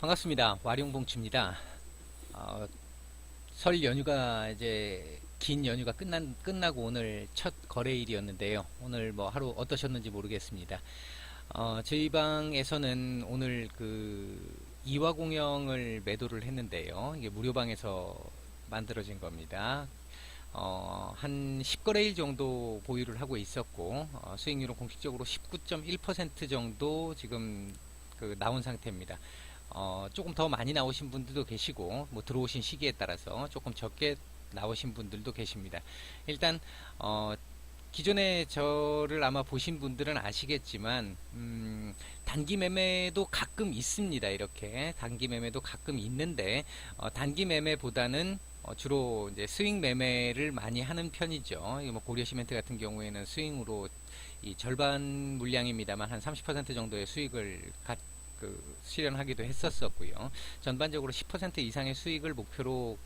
반갑습니다. 와룡봉추입니다. 어, 설 연휴가 이제 긴 연휴가 끝나고 오늘 첫 거래일이었는데요. 오늘 뭐 하루 어떠셨는지 모르겠습니다. 저희 방에서는 오늘 그 이화공영을 매도를 했는데요. 이게 무료방에서 만들어진 겁니다. 한 10거래일 정도 보유를 하고 있었고, 수익률은 공식적으로 19.1% 정도 지금 그 나온 상태입니다. 조금 더 많이 나오신 분들도 계시고, 뭐 들어오신 시기에 따라서 조금 적게 나오신 분들도 계십니다. 일단, 기존에 저를 아마 보신 분들은 아시겠지만, 단기 매매도 가끔 있습니다. 이렇게. 단기 매매도 가끔 있는데, 단기 매매보다는 주로 이제 스윙 매매를 많이 하는 편이죠. 이거 뭐 고려시멘트 같은 경우에는 스윙으로 이 절반 물량입니다만 한 30% 정도의 수익을 실현하기도 했었었고요. 전반적으로 10% 이상의 수익을 목표로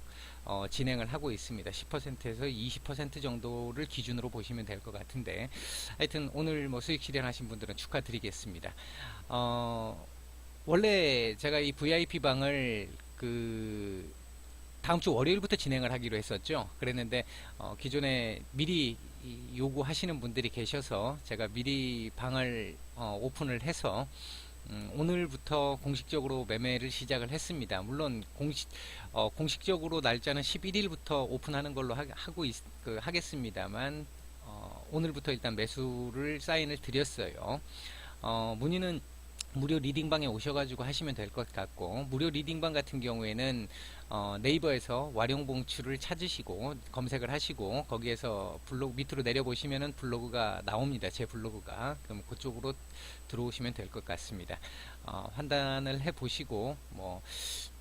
진행을 하고 있습니다. 10%에서 20% 정도를 기준으로 보시면 될 것 같은데, 하여튼 오늘 뭐 수익 실현하신 분들은 축하드리겠습니다. 원래 제가 이 VIP 방을 그 다음 주 월요일부터 진행을 하기로 했었죠. 그랬는데 기존에 미리 요구하시는 분들이 계셔서 제가 미리 방을 오픈을 해서 오늘부터 공식적으로 매매를 시작을 했습니다. 물론 공식적으로 날짜는 11일부터 오픈하는 걸로 하겠습니다만 오늘부터 일단 매수를 사인을 드렸어요. 문의는 무료 리딩방에 오셔가지고 하시면 될 것 같고, 무료 리딩방 같은 경우에는 네이버에서 와룡봉추를 찾으시고 검색을 하시고 거기에서 블로그 밑으로 내려보시면은 블로그가 나옵니다. 제 블로그가. 그럼 그쪽으로 들어오시면 될 것 같습니다. 판단을 해보시고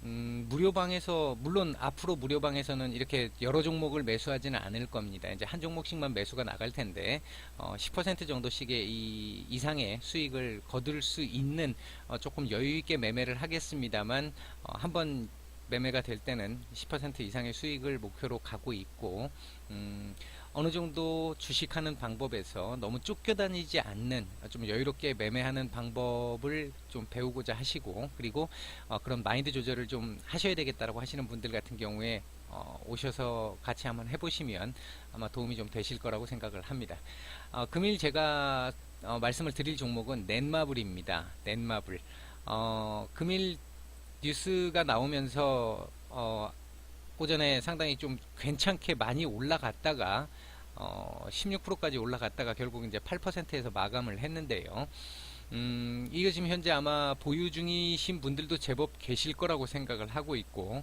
무료방에서, 물론 앞으로 무료방에서는 이렇게 여러 종목을 매수하지는 않을 겁니다. 이제 한 종목씩만 매수가 나갈 텐데 10% 정도씩의 이상의 수익을 거둘 수 있는 조금 여유 있게 매매를 하겠습니다만, 한번 매매가 될 때는 10% 이상의 수익을 목표로 가고 있고, 어느 정도 주식하는 방법에서 너무 쫓겨다니지 않는 좀 여유롭게 매매하는 방법을 좀 배우고자 하시고, 그리고 그런 마인드 조절을 좀 하셔야 되겠다라고 하시는 분들 같은 경우에 오셔서 같이 한번 해보시면 아마 도움이 좀 되실 거라고 생각을 합니다. 금일 제가 말씀을 드릴 종목은 넷마블입니다. 넷마블. 금일 뉴스가 나오면서 오전에 상당히 좀 괜찮게 많이 올라갔다가 16%까지 올라갔다가 결국 이제 8%에서 마감을 했는데요. 이거 지금 현재 아마 보유 중이신 분들도 제법 계실 거라고 생각을 하고 있고,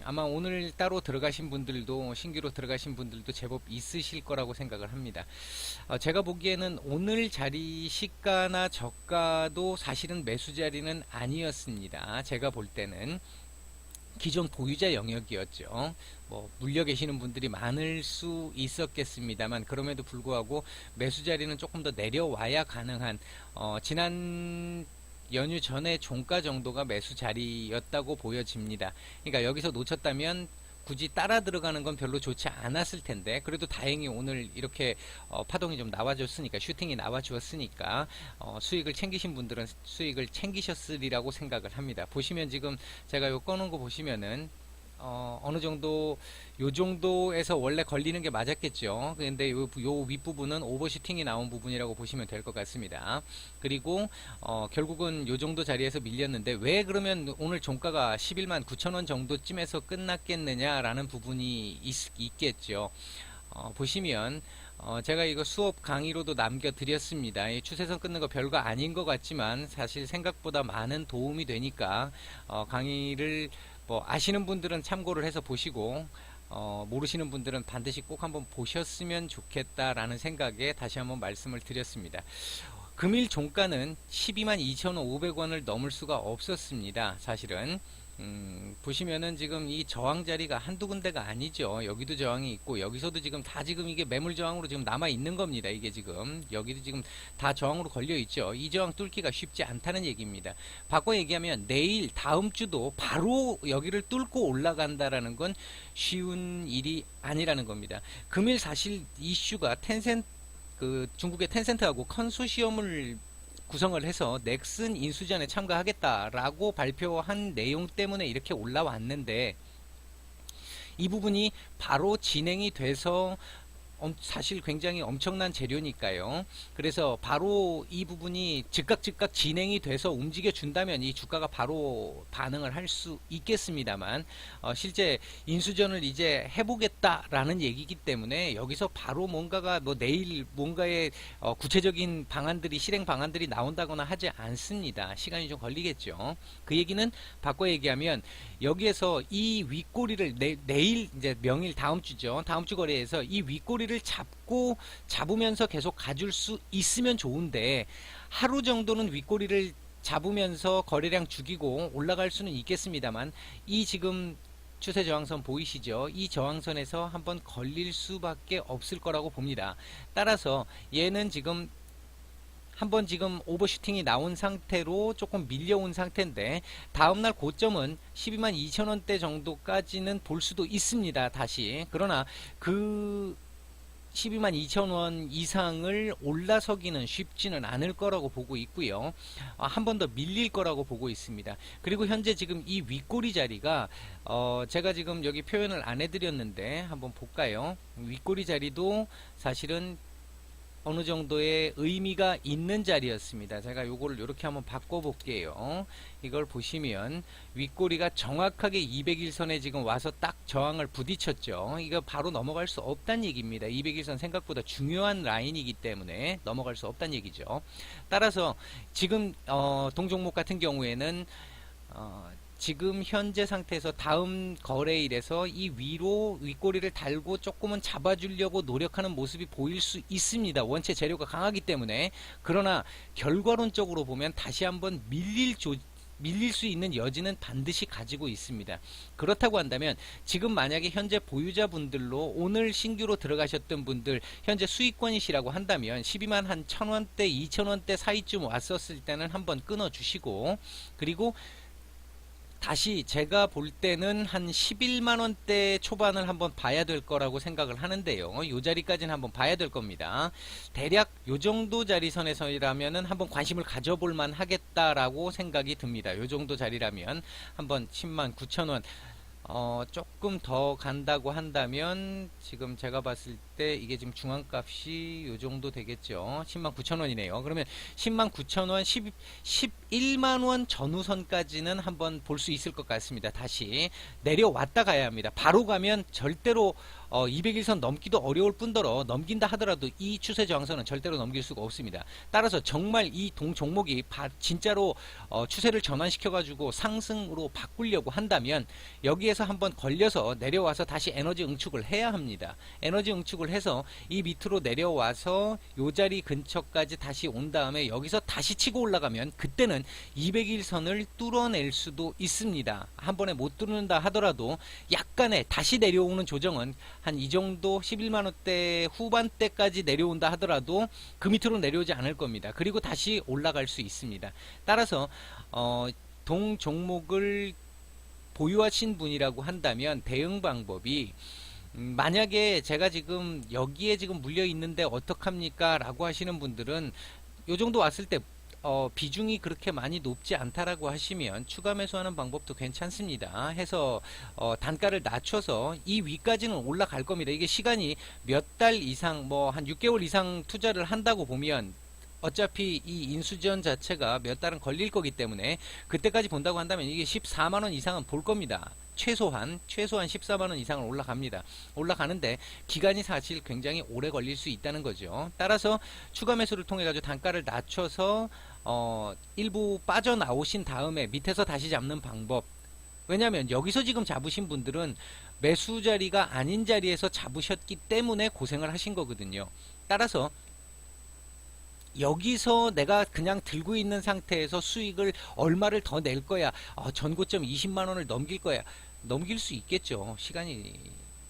아마 오늘 따로 들어가신 분들도, 신규로 들어가신 분들도 제법 있으실 거라고 생각을 합니다. 제가 보기에는 오늘 자리 시가나 저가도 사실은 매수 자리는 아니었습니다. 제가 볼 때는 기존 보유자 영역이었죠. 뭐 물려 계시는 분들이 많을 수 있었겠습니다만, 그럼에도 불구하고 매수 자리는 조금 더 내려와야 가능한, 지난 연휴 전에 종가 정도가 매수 자리였다고 보여집니다. 그러니까 여기서 놓쳤다면 굳이 따라 들어가는 건 별로 좋지 않았을 텐데, 그래도 다행히 오늘 이렇게 파동이 좀 나와줬으니까, 슈팅이 나와주었으니까 수익을 챙기신 분들은 수익을 챙기셨으리라고 생각을 합니다. 보시면 지금 제가 요 꺼놓은 거 보시면은 어느 정도 요 정도에서 원래 걸리는 게 맞았겠죠. 근데 요 윗부분은 오버슈팅이 나온 부분이라고 보시면 될 것 같습니다. 그리고 결국은 요 정도 자리에서 밀렸는데, 왜 그러면 오늘 종가가 11만 9천 원 정도쯤에서 끝났겠느냐라는 부분이 있겠죠. 보시면 제가 이거 수업 강의로도 남겨드렸습니다. 이 추세선 끊는 거 별거 아닌 것 같지만 사실 생각보다 많은 도움이 되니까 강의를 뭐 아시는 분들은 참고를 해서 보시고, 모르시는 분들은 반드시 꼭 한번 보셨으면 좋겠다라는 생각에 다시 한번 말씀을 드렸습니다. 금일 종가는 12만 2,500원을 넘을 수가 없었습니다. 사실은 보시면은 지금 이 저항 자리가 한두 군데가 아니죠. 여기도 저항이 있고, 여기서도 지금 다 지금 이게 매물 저항으로 지금 남아 있는 겁니다. 이게 지금 여기도 지금 다 저항으로 걸려 있죠. 이 저항 뚫기가 쉽지 않다는 얘기입니다. 바꿔 얘기하면 내일 다음 주도 바로 여기를 뚫고 올라간다라는 건 쉬운 일이 아니라는 겁니다. 금일 사실 이슈가 텐센트, 그 중국의 텐센트하고 컨소시엄을 구성을 해서 넥슨 인수전에 참가하겠다라고 발표한 내용 때문에 이렇게 올라왔는데, 이 부분이 바로 진행이 돼서 사실 굉장히 엄청난 재료니까요. 그래서 바로 이 부분이 즉각 진행이 돼서 움직여 준다면 이 주가가 바로 반응을 할 수 있겠습니다만, 실제 인수전을 이제 해보겠다라는 얘기이기 때문에 여기서 바로 뭔가가 뭐 내일 뭔가의 구체적인 방안들이, 실행 방안들이 나온다거나 하지 않습니다. 시간이 좀 걸리겠죠. 그 얘기는 바꿔 얘기하면, 여기에서 이 윗꼬리를 내일 이제 명일 다음 주죠. 다음 주 거래에서 이 윗꼬리를 잡으면서 계속 가줄 수 있으면 좋은데, 하루 정도는 윗꼬리를 잡으면서 거래량 죽이고 올라갈 수는 있겠습니다만, 이 지금 추세 저항선 보이시죠? 이 저항선에서 한번 걸릴 수밖에 없을 거라고 봅니다. 따라서 얘는 지금 한번 지금 오버슈팅이 나온 상태로 조금 밀려온 상태인데, 다음날 고점은 122,000원대 정도까지는 볼 수도 있습니다. 다시. 그러나 그 122,000원 이상을 올라서기는 쉽지는 않을 거라고 보고 있고요. 한 번 더 밀릴 거라고 보고 있습니다. 그리고 현재 지금 이 윗꼬리 자리가 제가 지금 여기 표현을 안 해드렸는데 한번 볼까요? 윗꼬리 자리도 사실은 어느 정도의 의미가 있는 자리였습니다. 제가 요거를 이렇게 한번 바꿔볼게요. 이걸 보시면 윗꼬리가 정확하게 200일선에 지금 와서 딱 저항을 부딪혔죠. 이거 바로 넘어갈 수 없다는 얘기입니다. 200일선 생각보다 중요한 라인이기 때문에 넘어갈 수 없다는 얘기죠. 따라서 지금 동종목 같은 경우에는 지금 현재 상태에서 다음 거래일에서 이 위로 윗꼬리를 달고 조금은 잡아주려고 노력하는 모습이 보일 수 있습니다. 원체 재료가 강하기 때문에. 그러나 결과론적으로 보면 다시 한번 밀릴 수 있는 여지는 반드시 가지고 있습니다. 그렇다고 한다면 지금 만약에 현재 보유자분들로 오늘 신규로 들어가셨던 분들, 현재 수익권이시라고 한다면 12만 한 1,000원대 2,000원대 사이쯤 왔었을 때는 한번 끊어 주시고, 그리고 다시 제가 볼 때는 한 11만원대 초반을 한번 봐야 될 거라고 생각을 하는데요. 요 자리까지는 한번 봐야 될 겁니다. 대략 요 정도 자리선에서라면은 한번 관심을 가져볼 만 하겠다라고 생각이 듭니다. 요 정도 자리라면 한번 10만 9천원 조금 더 간다고 한다면, 지금 제가 봤을 때 이게 지금 중앙값이 요 정도 되겠죠. 10만 9천원이네요. 그러면 10만 9천원, 11만원 전후선까지는 한번 볼 수 있을 것 같습니다. 다시 내려왔다 가야 합니다. 바로 가면 절대로 200일선 넘기도 어려울 뿐더러 넘긴다 하더라도 이 추세 저항선은 절대로 넘길 수가 없습니다. 따라서 정말 이 종목이 진짜로 추세를 전환시켜 가지고 상승으로 바꾸려고 한다면 여기에서 한번 걸려서 내려와서 다시 에너지 응축을 해야 합니다. 에너지 응축을 해서 이 밑으로 내려와서 요 자리 근처까지 다시 온 다음에 여기서 다시 치고 올라가면 그때는 200일선을 뚫어낼 수도 있습니다. 한 번에 못 뚫는다 하더라도 약간의 다시 내려오는 조정은 한 이 정도 11만원대 후반대까지 내려온다 하더라도 그 밑으로 내려오지 않을 겁니다. 그리고 다시 올라갈 수 있습니다. 따라서 동 종목을 보유하신 분이라고 한다면 대응 방법이, 만약에 제가 지금 여기에 지금 물려 있는데 어떡합니까 라고 하시는 분들은 요 정도 왔을 때 비중이 그렇게 많이 높지 않다라고 하시면 추가 매수하는 방법도 괜찮습니다. 해서 단가를 낮춰서 이 위까지는 올라갈 겁니다. 이게 시간이 몇 달 이상, 뭐 한 6개월 이상 투자를 한다고 보면 어차피 이 인수전 자체가 몇 달은 걸릴 거기 때문에 그때까지 본다고 한다면 이게 14만원 이상은 볼 겁니다. 최소한 14만원 이상은 올라갑니다. 올라가는데 기간이 사실 굉장히 오래 걸릴 수 있다는 거죠. 따라서 추가 매수를 통해 가지고 단가를 낮춰서 일부 빠져나오신 다음에 밑에서 다시 잡는 방법. 왜냐하면 여기서 지금 잡으신 분들은 매수 자리가 아닌 자리에서 잡으셨기 때문에 고생을 하신 거거든요. 따라서 여기서 내가 그냥 들고 있는 상태에서 수익을 얼마를 더 낼 거야, 전고점 20만원을 넘길 거야, 넘길 수 있겠죠. 시간이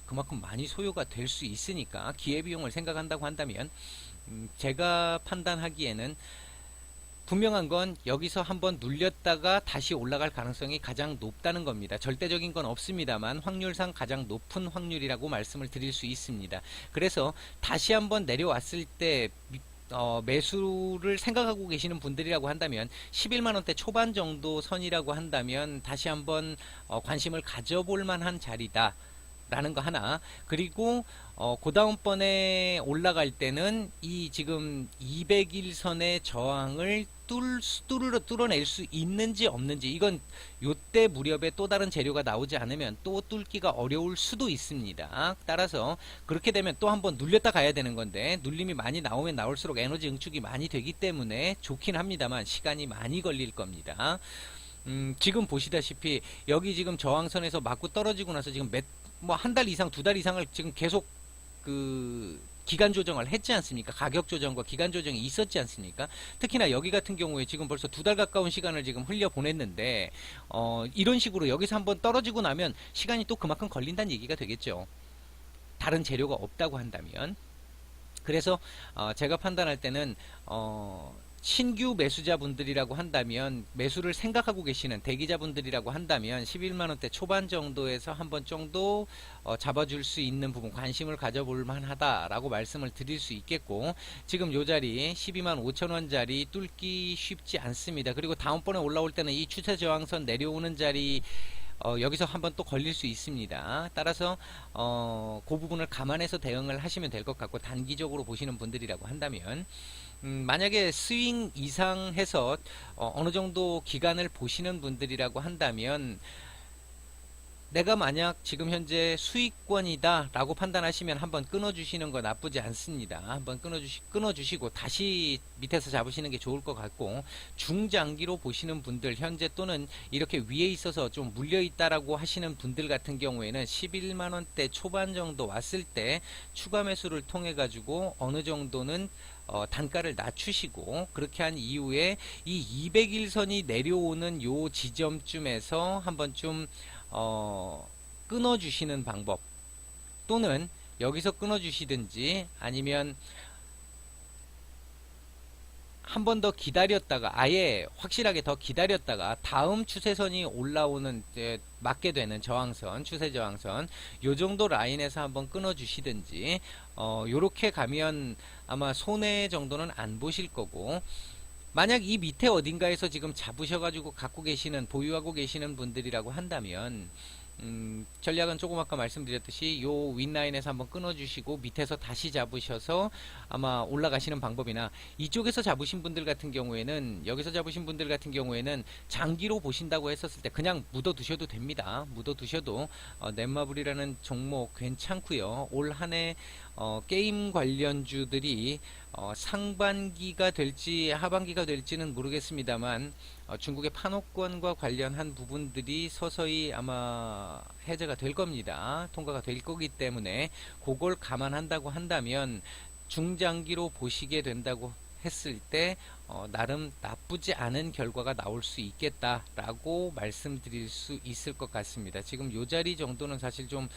그만큼 많이 소요가 될 수 있으니까 기회비용을 생각한다고 한다면, 제가 판단하기에는 분명한 건 여기서 한번 눌렸다가 다시 올라갈 가능성이 가장 높다는 겁니다. 절대적인 건 없습니다만 확률상 가장 높은 확률이라고 말씀을 드릴 수 있습니다. 그래서 다시 한번 내려왔을 때 매수를 생각하고 계시는 분들이라고 한다면 11만원대 초반 정도 선이라고 한다면 다시 한번 관심을 가져볼 만한 자리다 라는 거 하나. 그리고 그 다음번에 올라갈 때는 이 지금 200일선의 저항을 뚫어낼 수 있는지 없는지, 이건 요때 무렵에 또 다른 재료가 나오지 않으면 또 뚫기가 어려울 수도 있습니다. 따라서 그렇게 되면 또 한번 눌렸다 가야 되는 건데, 눌림이 많이 나오면 나올수록 에너지 응축이 많이 되기 때문에 좋긴 합니다만 시간이 많이 걸릴 겁니다. 지금 보시다시피 여기 지금 저항선에서 맞고 떨어지고 나서 지금 뭐 한 달 이상, 두 달 이상을 지금 계속 그 기간 조정을 했지 않습니까? 가격 조정과 기간 조정이 있었지 않습니까? 특히나 여기 같은 경우에 지금 벌써 두 달 가까운 시간을 지금 흘려 보냈는데, 이런 식으로 여기서 한번 떨어지고 나면 시간이 또 그만큼 걸린다는 얘기가 되겠죠. 다른 재료가 없다고 한다면. 그래서 제가 판단할 때는 신규 매수자분들이라고 한다면, 매수를 생각하고 계시는 대기자분들이라고 한다면 11만원대 초반 정도에서 한번 정도 잡아줄 수 있는 부분, 관심을 가져볼 만하다라고 말씀을 드릴 수 있겠고, 지금 요 자리 12만 5천원짜리 뚫기 쉽지 않습니다. 그리고 다음번에 올라올 때는 이 추세 저항선 내려오는 자리 여기서 한번 또 걸릴 수 있습니다. 따라서 그 부분을 감안해서 대응을 하시면 될 것 같고, 단기적으로 보시는 분들이라고 한다면 만약에 스윙 이상 해서 어느 정도 기간을 보시는 분들이라고 한다면, 내가 만약 지금 현재 수익권이다 라고 판단하시면 한번 끊어주시는 거 나쁘지 않습니다. 한번 끊어주시고 다시 밑에서 잡으시는 게 좋을 것 같고, 중장기로 보시는 분들, 현재 또는 이렇게 위에 있어서 좀 물려있다라고 하시는 분들 같은 경우에는 11만원대 초반 정도 왔을 때 추가 매수를 통해 가지고 어느 정도는 단가를 낮추시고, 그렇게 한 이후에 이 200일선이 내려오는 요 지점쯤에서 한번 좀 끊어주시는 방법, 또는 여기서 끊어주시든지 아니면 한 번 더 기다렸다가, 아예 확실하게 더 기다렸다가 다음 추세선이 올라오는 맞게 되는 저항선, 추세 저항선 요 정도 라인에서 한번 끊어주시든지, 요렇게 가면 아마 손해 정도는 안 보실 거고, 만약 이 밑에 어딘가에서 지금 잡으셔가지고 갖고 계시는, 보유하고 계시는 분들이라고 한다면, 전략은 조금 아까 말씀드렸듯이 요 윗라인에서 한번 끊어주시고 밑에서 다시 잡으셔서 아마 올라가시는 방법이나, 이쪽에서 잡으신 분들 같은 경우에는, 여기서 잡으신 분들 같은 경우에는 장기로 보신다고 했었을 때 그냥 묻어 두셔도 됩니다. 묻어 두셔도 넷마블이라는 종목 괜찮고요. 올 한해 게임 관련주들이 상반기가 될지 하반기가 될지는 모르겠습니다만, 중국의 판호권과 관련한 부분들이 서서히 아마 해제가 될 겁니다. 통과가 될 거기 때문에 그걸 감안한다고 한다면 중장기로 보시게 된다고 했을 때 나름 나쁘지 않은 결과가 나올 수 있겠다라고 말씀드릴 수 있을 것 같습니다. 지금 요 자리 정도는 사실 좀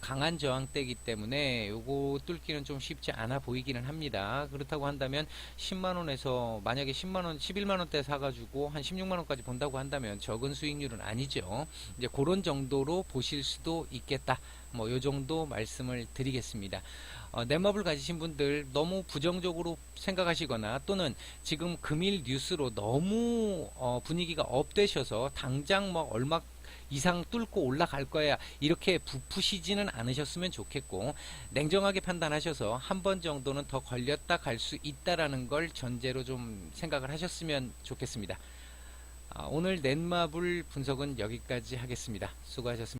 강한 저항대이기 때문에 요거 뚫기는 좀 쉽지 않아 보이기는 합니다. 그렇다고 한다면 10만원에서 만약에 10만원, 11만원대 사가지고 한 16만원까지 본다고 한다면 적은 수익률은 아니죠. 이제 그런 정도로 보실 수도 있겠다. 뭐 요 정도 말씀을 드리겠습니다. 넷마블 가지신 분들 너무 부정적으로 생각하시거나, 또는 지금 금일 뉴스로 너무 분위기가 업되셔서 당장 뭐 얼마 이상 뚫고 올라갈 거야 이렇게 부푸시지는 않으셨으면 좋겠고, 냉정하게 판단하셔서 한 번 정도는 더 걸렸다 갈 수 있다라는 걸 전제로 좀 생각을 하셨으면 좋겠습니다. 오늘 넷마블 분석은 여기까지 하겠습니다. 수고하셨습니다.